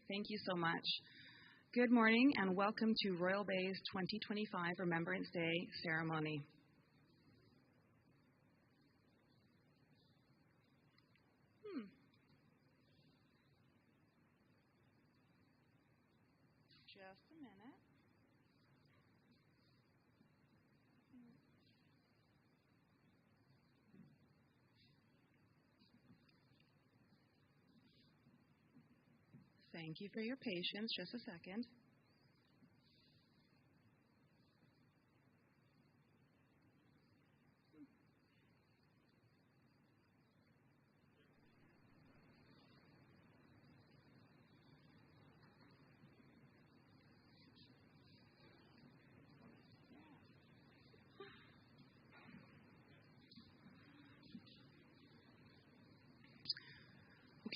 Thank you so much. Good morning and welcome to Royal Bay's 2025 Remembrance Day ceremony. Just a minute. Thank you for your patience. Just a second.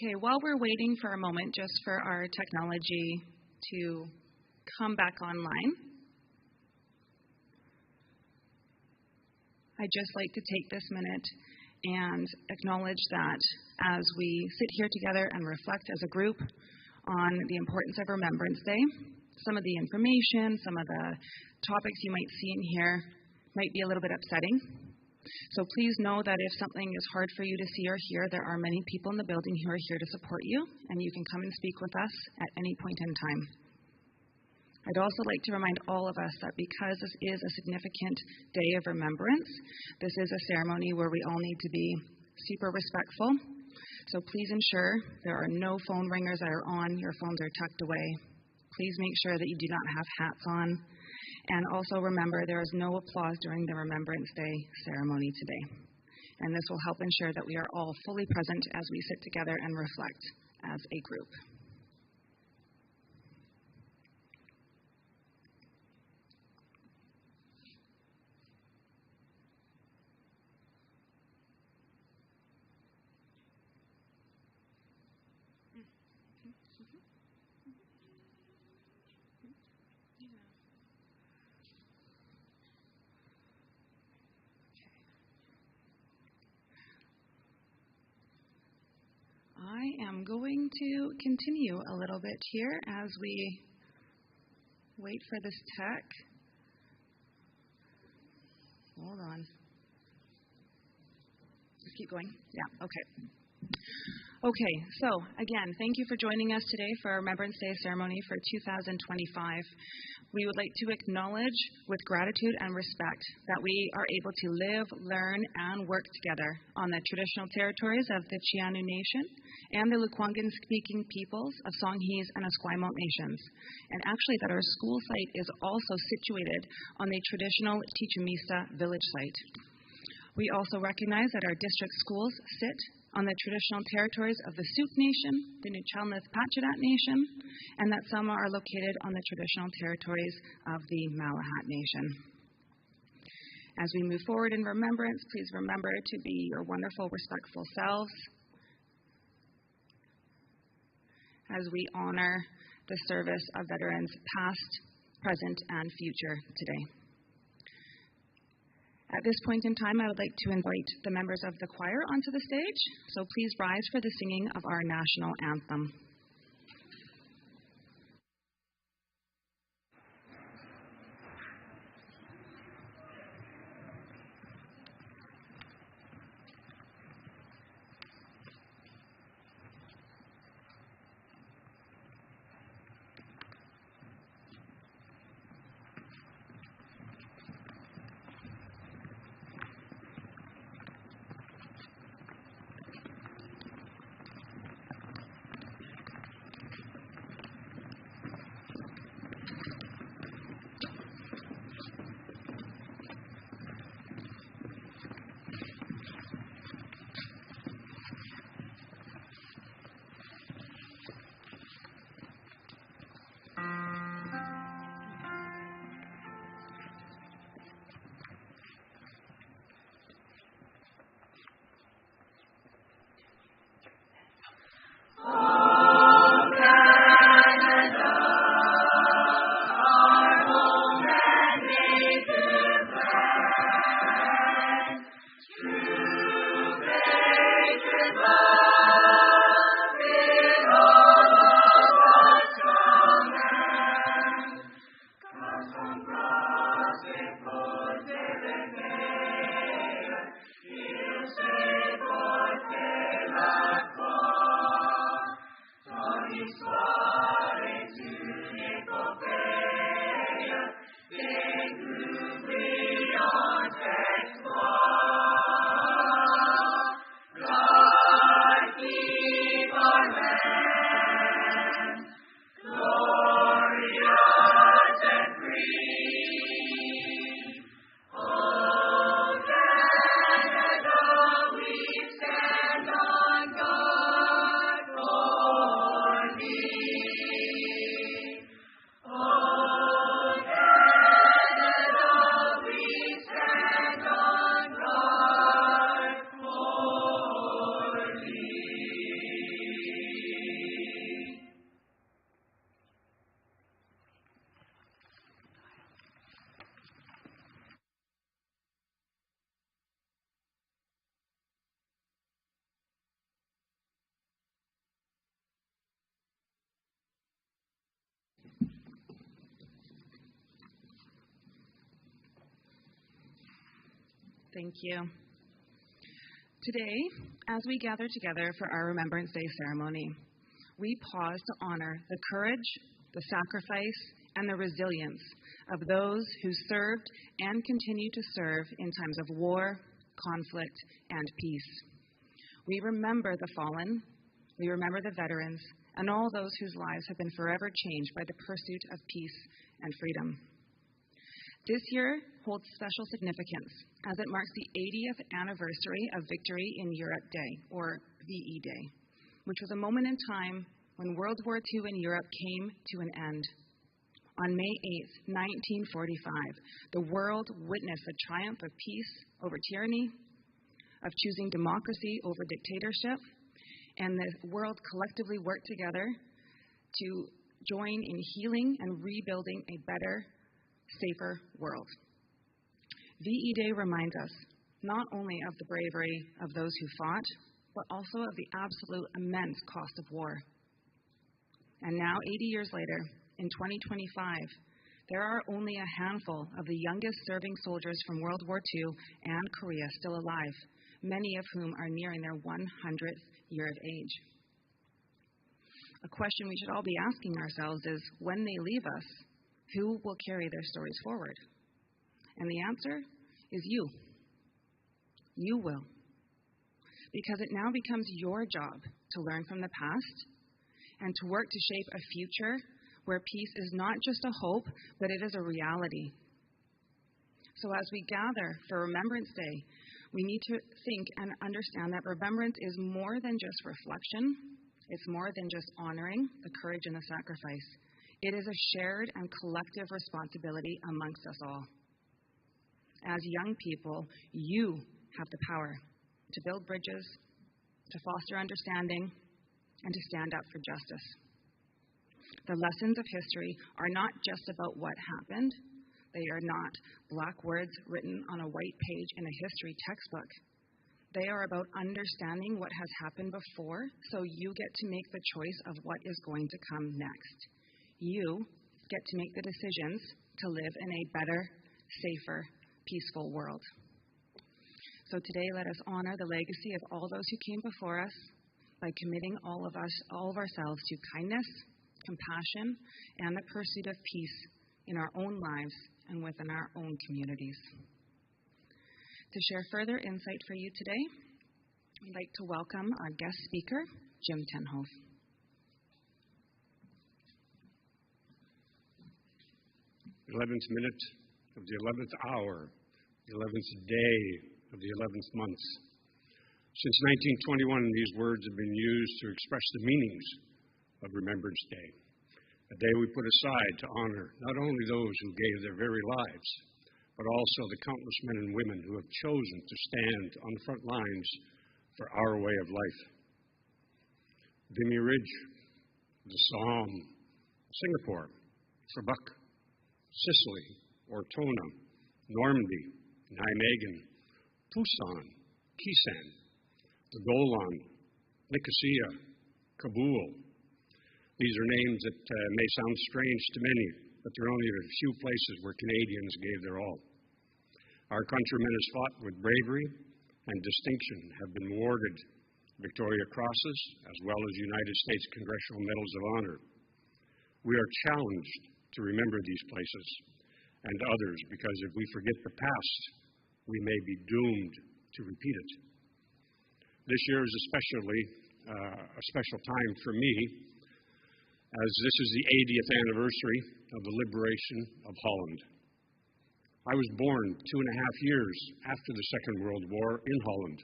Okay, while we're waiting for a moment just for our technology to come back online, I'd just like to take this minute and acknowledge that as we sit here together and reflect as a group on the importance of Remembrance Day, some of the information, some of the topics you might see in here might be a little bit upsetting. So please know that if something is hard for you to see or hear, there are many people in the building who are here to support you, and you can come and speak with us at any point in time. I'd also like to remind all of us that because this is a significant day of remembrance, this is a ceremony where we all need to be super respectful. So please ensure there are no phone ringers that are on, your phones are tucked away. Please make sure that you do not have hats on. And also remember, there is no applause during the Remembrance Day ceremony today. And this will help ensure that we are all fully present as we sit together and reflect as a group. I am going to continue a little bit here as we wait for this tech. Hold on. Just keep going. Yeah, okay. Okay, so again, thank you for joining us today for our Remembrance Day ceremony for 2025. We would like to acknowledge with gratitude and respect that we are able to live, learn, and work together on the traditional territories of the Chianu Nation and the Lekwungen-speaking peoples of Songhees and Esquimalt nations. And actually that our school site is also situated on the traditional Tichimisa village site. We also recognize that our district schools sit on the traditional territories of the Sioux Nation, the Nuu-chah-nulth-Patchaadat Nation, and that some are located on the traditional territories of the Malahat Nation. As we move forward in remembrance, please remember to be your wonderful, respectful selves as we honor the service of veterans past, present, and future today. At this point in time, I would like to invite the members of the choir onto the stage, so please rise for the singing of our national anthem. Thank you. Today, as we gather together for our Remembrance Day ceremony, we pause to honor the courage, the sacrifice, and the resilience of those who served and continue to serve in times of war, conflict, and peace. We remember the fallen, we remember the veterans, and all those whose lives have been forever changed by the pursuit of peace and freedom. This year holds special significance as it marks the 80th anniversary of Victory in Europe Day, or VE Day, which was a moment in time when World War II in Europe came to an end. On May 8, 1945, the world witnessed the triumph of peace over tyranny, of choosing democracy over dictatorship, and the world collectively worked together to join in healing and rebuilding a better, safer world. VE Day reminds us not only of the bravery of those who fought, but also of the absolute immense cost of war. And now, 80 years later, in 2025, there are only a handful of the youngest serving soldiers from World War II and Korea still alive, many of whom are nearing their 100th year of age. A question we should all be asking ourselves is, when they leave us, who will carry their stories forward? And the answer is you. You will. Because it now becomes your job to learn from the past and to work to shape a future where peace is not just a hope, but it is a reality. So as we gather for Remembrance Day, we need to think and understand that remembrance is more than just reflection. It's more than just honoring the courage and the sacrifice. It is a shared and collective responsibility amongst us all. As young people, you have the power to build bridges, to foster understanding, and to stand up for justice. The lessons of history are not just about what happened. They are not black words written on a white page in a history textbook. They are about understanding what has happened before, so you get to make the choice of what is going to come next. You get to make the decisions to live in a better, safer, peaceful world. So today, let us honor the legacy of all those who came before us by committing all of ourselves to kindness, compassion, and the pursuit of peace in our own lives and within our own communities. To share further insight for you today, we'd like to welcome our guest speaker, Jim Tenhoff. The 11th minute of the 11th hour, the 11th day of the 11th month. Since 1921, these words have been used to express the meanings of Remembrance Day, a day we put aside to honor not only those who gave their very lives, but also the countless men and women who have chosen to stand on the front lines for our way of life. Vimy Ridge, the Somme, Singapore, Trebek, Sicily, Ortona, Normandy, Nijmegen, Pusan, Kisan, the Golan, Nicosia, Kabul. These are names that may sound strange to many, but there are only a few places where Canadians gave their all. Our countrymen have fought with bravery and distinction, have been awarded Victoria Crosses, as well as United States Congressional Medals of Honor. We are challenged to remember these places and others because if we forget the past, we may be doomed to repeat it. This year is especially a special time for me as this is the 80th anniversary of the liberation of Holland. I was born 2.5 years after the Second World War in Holland.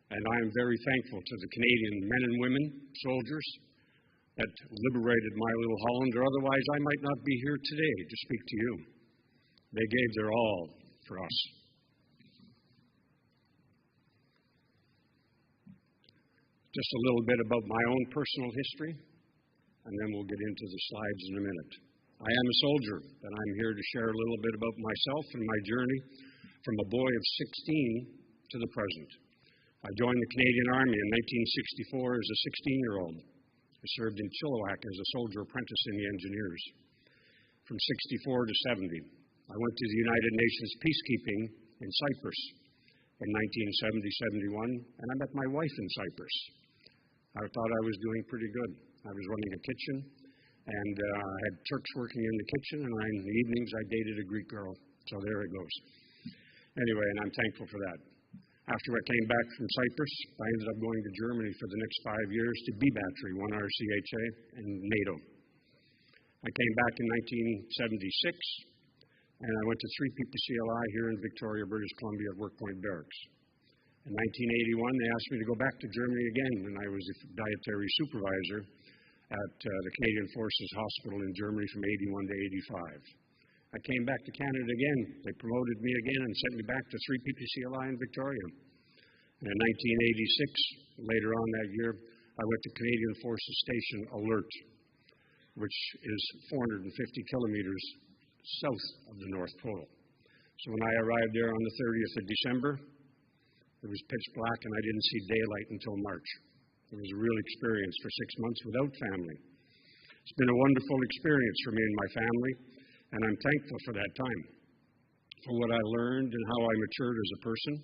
And I am very thankful to the Canadian men and women, soldiers, that liberated my little Holland, or otherwise I might not be here today to speak to you. They gave their all for us. Just a little bit about my own personal history, and then we'll get into the slides in a minute. I am a soldier, and I'm here to share a little bit about myself and my journey from a boy of 16 to the present. I joined the Canadian Army in 1964 as a 16-year-old. I served in Chilliwack as a soldier apprentice in the Engineers. From 64 to 70, I went to the United Nations peacekeeping in Cyprus in 1970-71, and I met my wife in Cyprus. I thought I was doing pretty good. I was running a kitchen, and I had Turks working in the kitchen, and in the evenings I dated a Greek girl. So there it goes. Anyway, and I'm thankful for that. After I came back from Cyprus, I ended up going to Germany for the next 5 years to B Battery, 1 RCHA, and NATO. I came back in 1976, and I went to 3 PPCLI here in Victoria, British Columbia at Work Point Barracks. In 1981, they asked me to go back to Germany again, and I was the dietary supervisor at the Canadian Forces Hospital in Germany from 81 to 85. I came back to Canada again. They promoted me again and sent me back to 3 PPCLI in Victoria. And in 1986, later on that year, I went to Canadian Forces Station Alert, which is 450 kilometers south of the North Pole. So when I arrived there on the 30th of December, it was pitch black and I didn't see daylight until March. It was a real experience for 6 months without family. It's been a wonderful experience for me and my family, and I'm thankful for that time, for what I learned and how I matured as a person.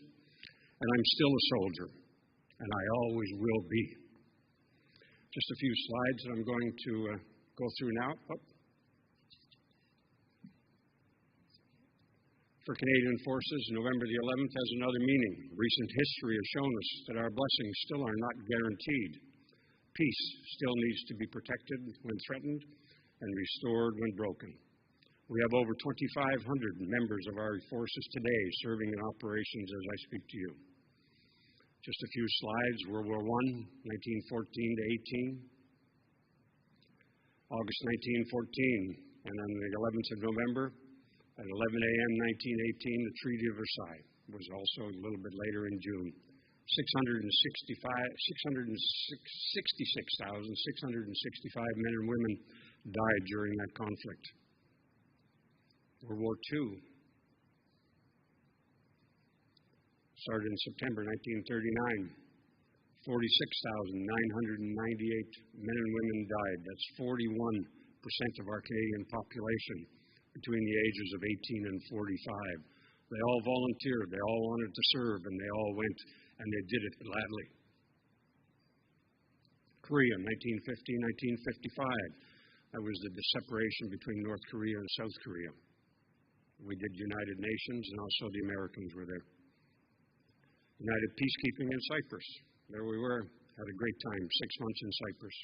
And I'm still a soldier, and I always will be. Just a few slides that I'm going to go through now. For Canadian Forces, November the 11th has another meaning. Recent history has shown us that our blessings still are not guaranteed. Peace still needs to be protected when threatened and restored when broken. We have over 2,500 members of our forces today serving in operations as I speak to you. Just a few slides. World War I, 1914 to 18. August 1914, and on the 11th of November, at 11 a.m. 1918, the Treaty of Versailles was also a little bit later in June. 66,665 men and women died during that conflict. World War II started in September 1939. 46,998 men and women died. That's 41% of our Canadian population between the ages of 18 and 45. They all volunteered, they all wanted to serve, and they all went, and they did it gladly. Korea, 1950, 1955. That was the separation between North Korea and South Korea. We did United Nations, and also the Americans were there. United Peacekeeping in Cyprus. There we were. Had a great time, 6 months in Cyprus.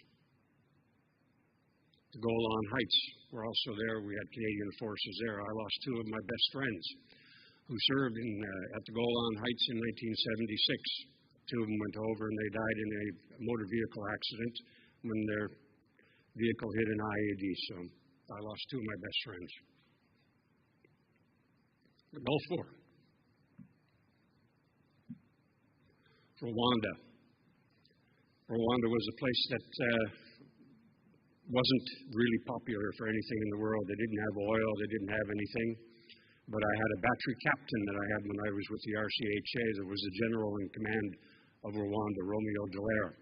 The Golan Heights were also there. We had Canadian forces there. I lost 2 of my best friends who served at the Golan Heights in 1976. 2 of them went over and they died in a motor vehicle accident when their vehicle hit an IED. So I lost 2 of my best friends. The Gulf War. Rwanda. Rwanda was a place that wasn't really popular for anything in the world. They didn't have oil, they didn't have anything. But I had a battery captain that I had when I was with the RCHA that was the general in command of Rwanda, Romeo Dallaire,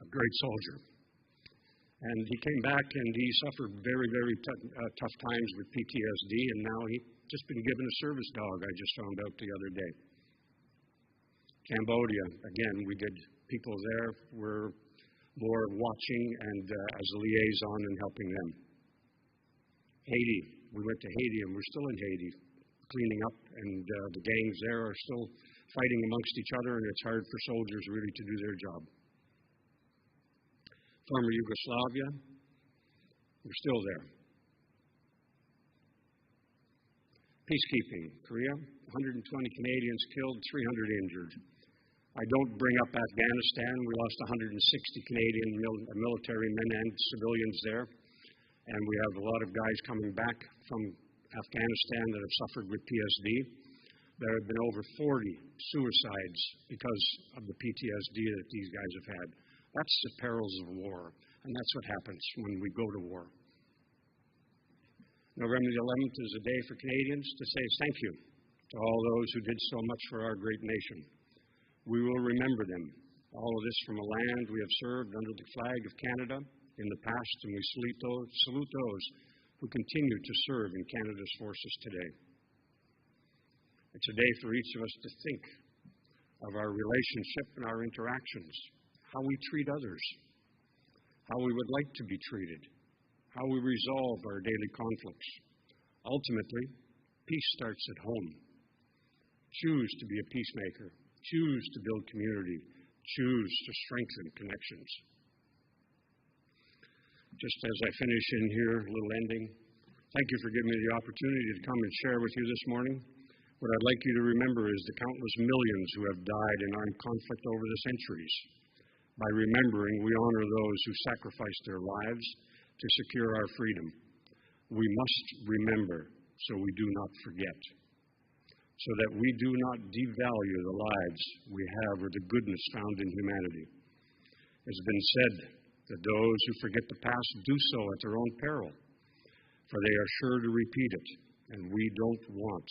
a great soldier. And he came back and he suffered very, very tough times with PTSD, and now he's just been given a service dog, I just found out the other day. Cambodia, again, we did people there. We're more watching and as a liaison and helping them. Haiti. We went to Haiti, and we're still in Haiti, cleaning up, and the gangs there are still fighting amongst each other, and it's hard for soldiers really to do their job. Former Yugoslavia, we're still there. Peacekeeping, Korea, 120 Canadians killed, 300 injured. I don't bring up Afghanistan. We lost 160 Canadian military men and civilians there. And we have a lot of guys coming back from Afghanistan that have suffered with PSD. There have been over 40 suicides because of the PTSD that these guys have had. That's the perils of war, and that's what happens when we go to war. November the 11th is a day for Canadians to say thank you to all those who did so much for our great nation. We will remember them. All of this from a land we have served under the flag of Canada in the past, and we salute those who continue to serve in Canada's forces today. It's a day for each of us to think of our relationship and our interactions, how we treat others, how we would like to be treated, how we resolve our daily conflicts. Ultimately, peace starts at home. Choose to be a peacemaker. Choose to build community. Choose to strengthen connections. Just as I finish in here, a little ending, thank you for giving me the opportunity to come and share with you this morning. What I'd like you to remember is the countless millions who have died in armed conflict over the centuries. By remembering, we honor those who sacrificed their lives to secure our freedom. We must remember so we do not forget, so that we do not devalue the lives we have or the goodness found in humanity. It's been said that those who forget the past do so at their own peril, for they are sure to repeat it, and we don't want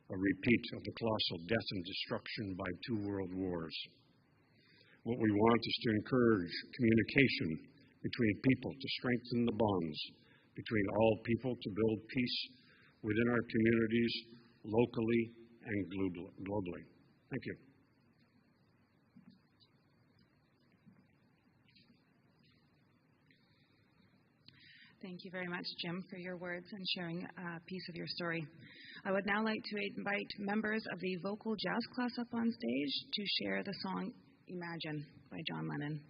a repeat of the colossal death and destruction by 2 world wars. What we want is to encourage communication between people to strengthen the bonds between all people to build peace within our communities, locally and globally. Thank you. Thank you very much, Jim, for your words and sharing a piece of your story. I would now like to invite members of the vocal jazz class up on stage to share the song Imagine by John Lennon.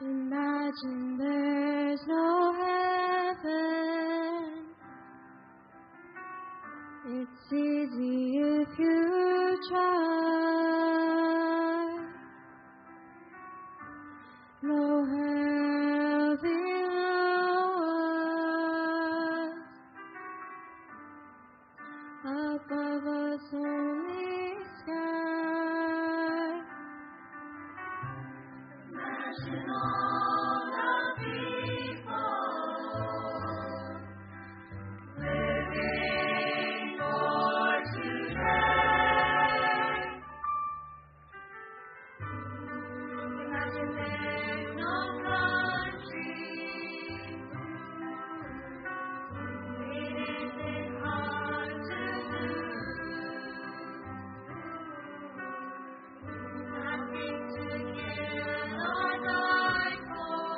Imagine there's no heaven. It's easy if you try. No hell below us, above us only sky. Imagine all the people living for today. Imagine there's no country. It isn't hard to do. Nothing to kill or die for,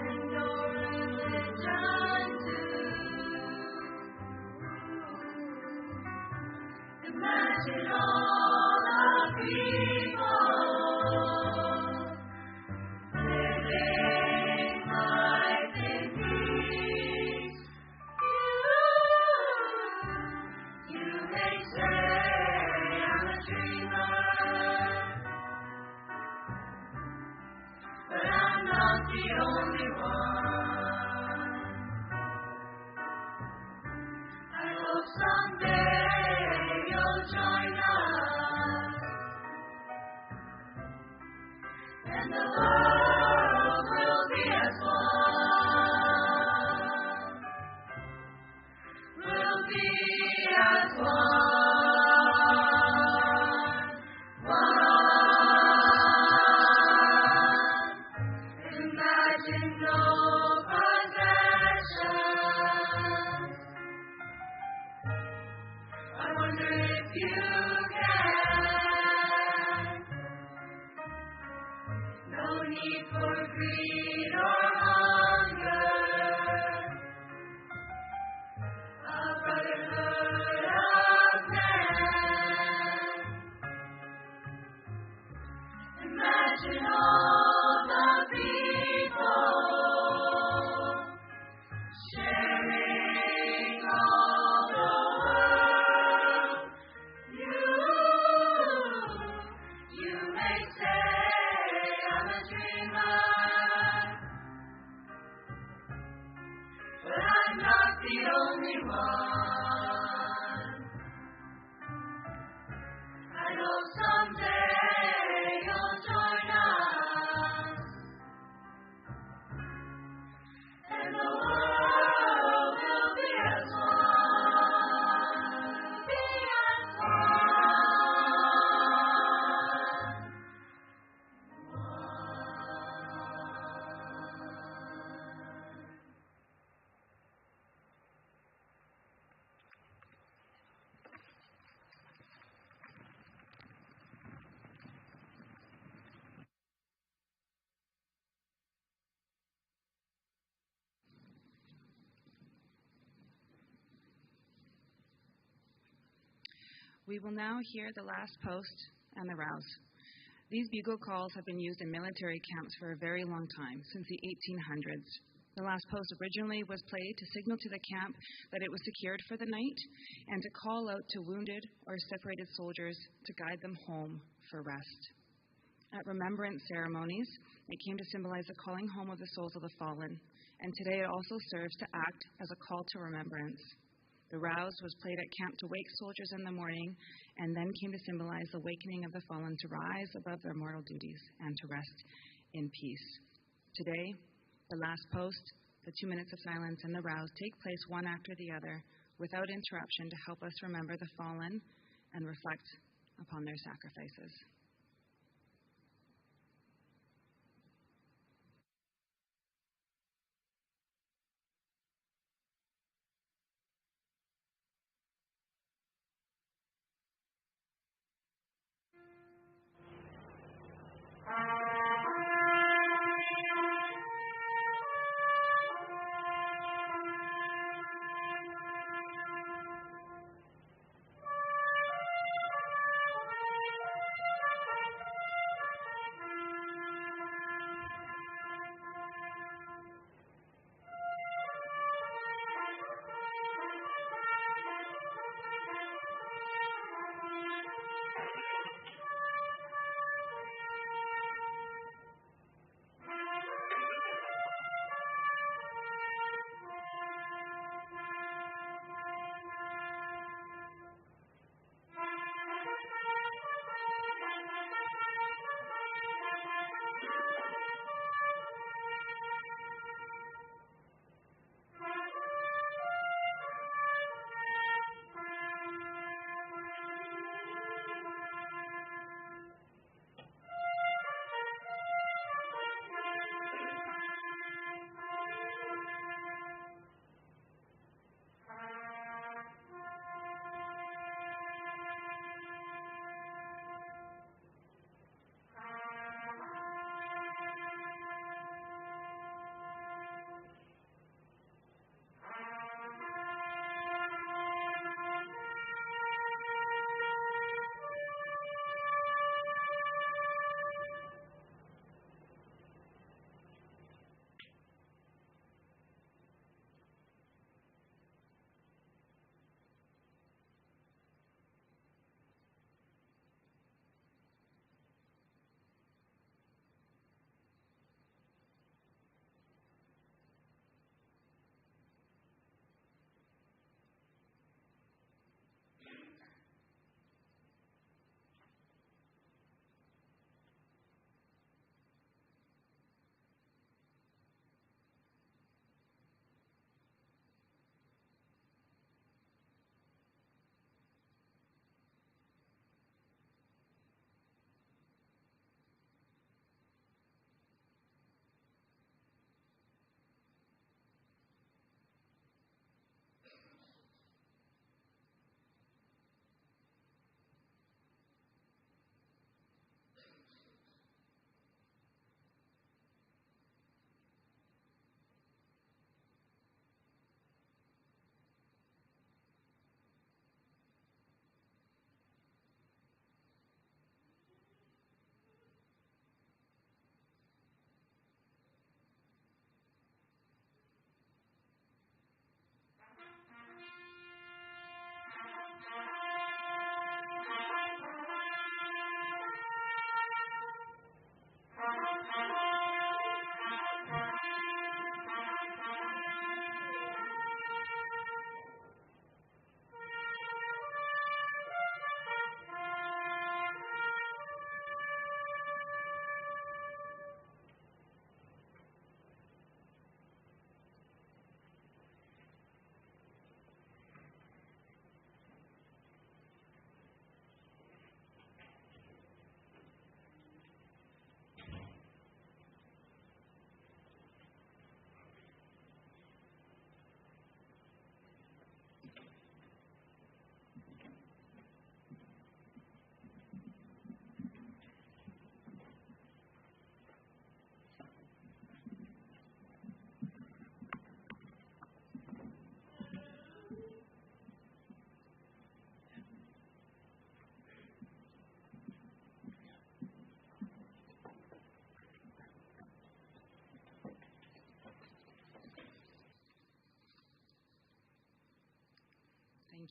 and no religion too. Imagine all the people living life in peace. the only one. I hope someday you'll join us, and the world will be as one. We'll be as one. Imagine no possessions. I wonder if you can. No need for greed or hunger. A brotherhood of men. Imagine all the people sharing all the world. You may say I'm a dreamer, but I'm not the only one. I hope someday you'll join us, and the world will be as one. Be as We will now hear the last post and the rouse. These bugle calls have been used in military camps for a very long time, since the 1800s. The last post originally was played to signal to the camp that it was secured for the night and to call out to wounded or separated soldiers to guide them home for rest. At remembrance ceremonies, it came to symbolize the calling home of the souls of the fallen, and today it also serves to act as a call to remembrance. The rouse was played at camp to wake soldiers in the morning, and then came to symbolize the awakening of the fallen to rise above their mortal duties and to rest in peace. Today, the last post, the 2 minutes of silence, and the rouse take place one after the other without interruption to help us remember the fallen and reflect upon their sacrifices.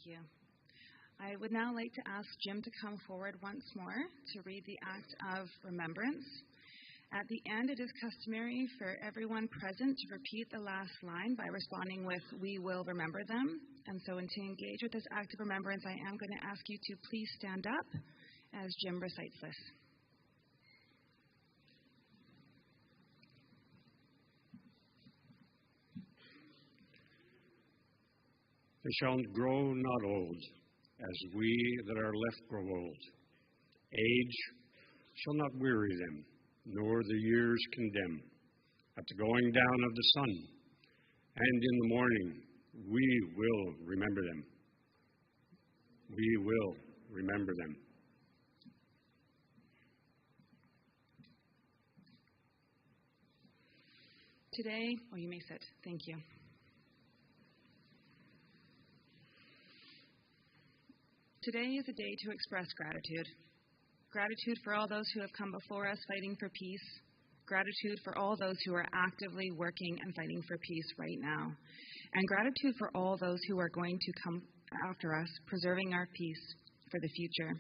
you. I would now like to ask Jim to come forward once more to read the act of remembrance. At the end, it is customary for everyone present to repeat the last line by responding with, "We will remember them." And so, to engage with this act of remembrance, I am going to ask you to please stand up as Jim recites this. They shall grow not old, as we that are left grow old. Age shall not weary them, nor the years condemn. At the going down of the sun, and in the morning, we will remember them. We will remember them. Today, you may sit. Thank you. Today is a day to express gratitude. Gratitude for all those who have come before us fighting for peace. Gratitude for all those who are actively working and fighting for peace right now. And gratitude for all those who are going to come after us, preserving our peace for the future.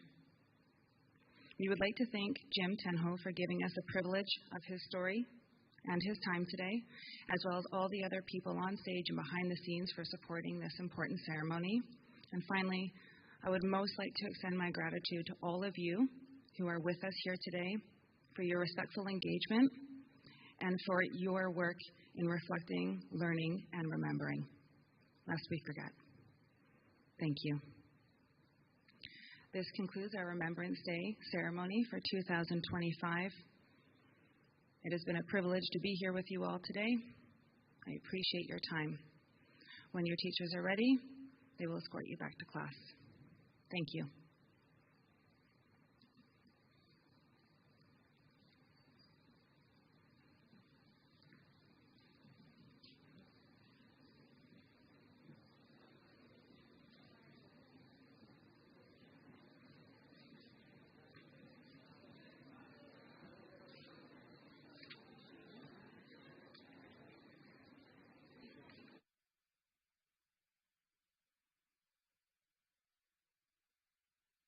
We would like to thank Jim Tenho for giving us a privilege of his story and his time today, as well as all the other people on stage and behind the scenes for supporting this important ceremony. And finally, I would most like to extend my gratitude to all of you who are with us here today for your respectful engagement and for your work in reflecting, learning, and remembering, lest we forget. Thank you. This concludes our Remembrance Day ceremony for 2025. It has been a privilege to be here with you all today. I appreciate your time. When your teachers are ready, they will escort you back to class. Thank you.